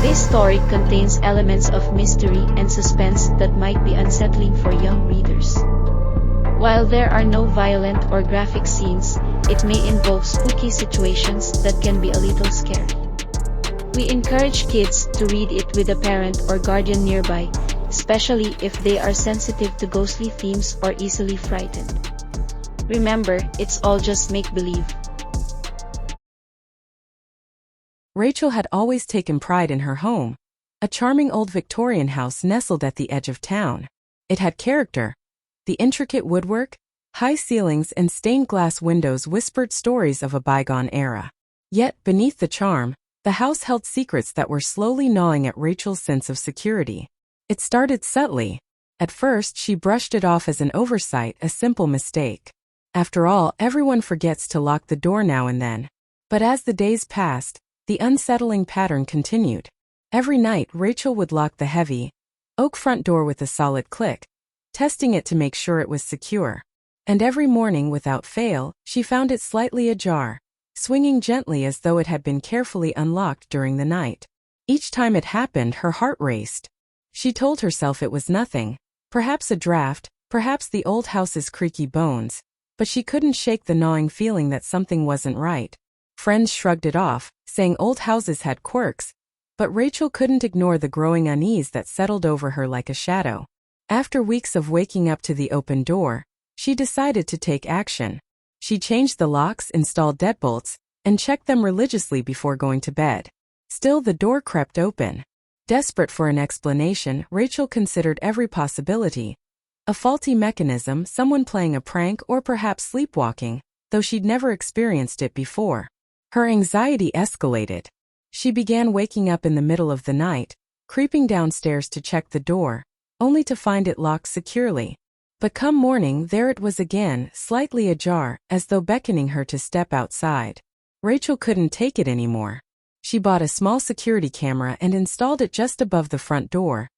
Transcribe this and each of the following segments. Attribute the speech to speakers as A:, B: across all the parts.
A: This story contains elements of mystery and suspense that might be unsettling for young readers. While there are no violent or graphic scenes, it may involve spooky situations that can be a little scary. We encourage kids to read it with a parent or guardian nearby, especially if they are sensitive to ghostly themes or easily frightened. Remember, it's all just make-believe.
B: Rachel had always taken pride in her home, a charming old Victorian house nestled at the edge of town. It had character. The intricate woodwork, high ceilings and stained glass windows whispered stories of a bygone era. Yet, beneath the charm, the house held secrets that were slowly gnawing at Rachel's sense of security. It started subtly. At first, she brushed it off as an oversight, a simple mistake. After all, everyone forgets to lock the door now and then. But as the days passed, the unsettling pattern continued. Every night, Rachel would lock the heavy oak front door with a solid click, testing it to make sure it was secure. And every morning, without fail, she found it slightly ajar, swinging gently as though it had been carefully unlocked during the night. Each time it happened, her heart raced. She told herself it was nothing, perhaps a draft, perhaps the old house's creaky bones, but she couldn't shake the gnawing feeling that something wasn't right. Friends shrugged it off, saying old houses had quirks, but Rachel couldn't ignore the growing unease that settled over her like a shadow. After weeks of waking up to the open door, she decided to take action. She changed the locks, installed deadbolts, and checked them religiously before going to bed. Still, the door crept open. Desperate for an explanation, Rachel considered every possibility. A faulty mechanism, someone playing a prank, or perhaps sleepwalking, though she'd never experienced it before. Her anxiety escalated. She began waking up in the middle of the night, creeping downstairs to check the door, only to find it locked securely. But come morning, there it was again, slightly ajar, as though beckoning her to step outside. Rachel couldn't take it anymore. She bought a small security camera and installed it just above the front door,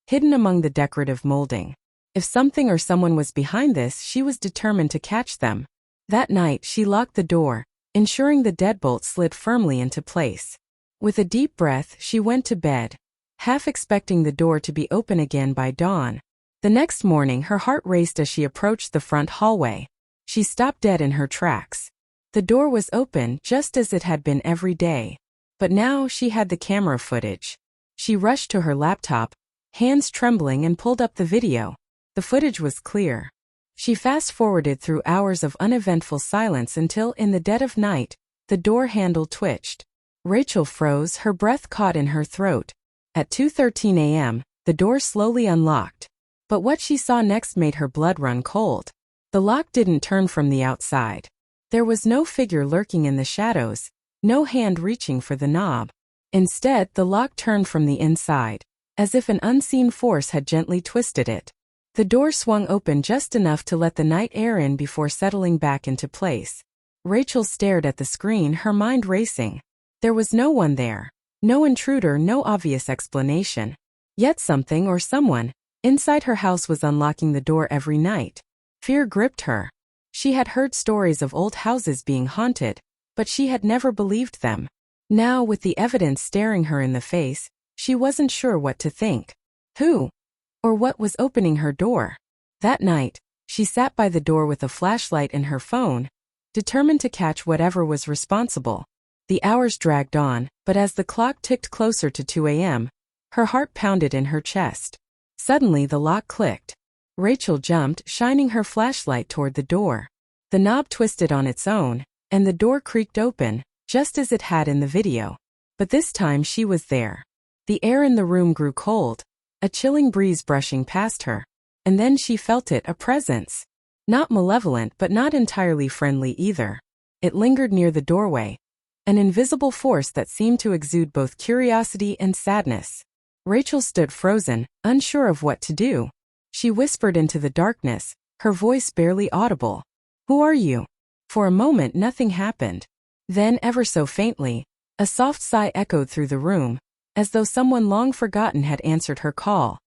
B: hidden among the decorative molding. If something or someone was behind this, she was determined to catch them. That night, she locked the door, ensuring the deadbolt slid firmly into place. With a deep breath, she went to bed, half expecting the door to be open again by dawn. The next morning, her heart raced as she approached the front hallway. She stopped dead in her tracks. The door was open, just as it had been every day. But now she had the camera footage. She rushed to her laptop, hands trembling, and pulled up the video. The footage was clear. She fast-forwarded through hours of uneventful silence until, in the dead of night, the door handle twitched. Rachel froze, her breath caught in her throat. At 2:13 a.m., the door slowly unlocked. But what she saw next made her blood run cold. The lock didn't turn from the outside. There was no figure lurking in the shadows, no hand reaching for the knob. Instead, the lock turned from the inside, as if an unseen force had gently twisted it. The door swung open just enough to let the night air in before settling back into place. Rachel stared at the screen, her mind racing. There was no one there. No intruder, no obvious explanation. Yet something or someone inside her house was unlocking the door every night. Fear gripped her. She had heard stories of old houses being haunted, but she had never believed them. Now, with the evidence staring her in the face, she wasn't sure what to think. Who or what was opening her door? That night, she sat by the door with a flashlight and her phone, determined to catch whatever was responsible. The hours dragged on, but as the clock ticked closer to 2 a.m., her heart pounded in her chest. Suddenly, the lock clicked. Rachel jumped, shining her flashlight toward the door. The knob twisted on its own, and the door creaked open, just as it had in the video. But this time she was there. The air in the room grew cold, a chilling breeze brushing past her. And then she felt it, a presence. Not malevolent, but not entirely friendly either. It lingered near the doorway, an invisible force that seemed to exude both curiosity and sadness. Rachel stood frozen, unsure of what to do. She whispered into the darkness, her voice barely audible. "Who are you?" For a moment nothing happened. Then, ever so faintly, a soft sigh echoed through the room, as though someone long forgotten had answered her call.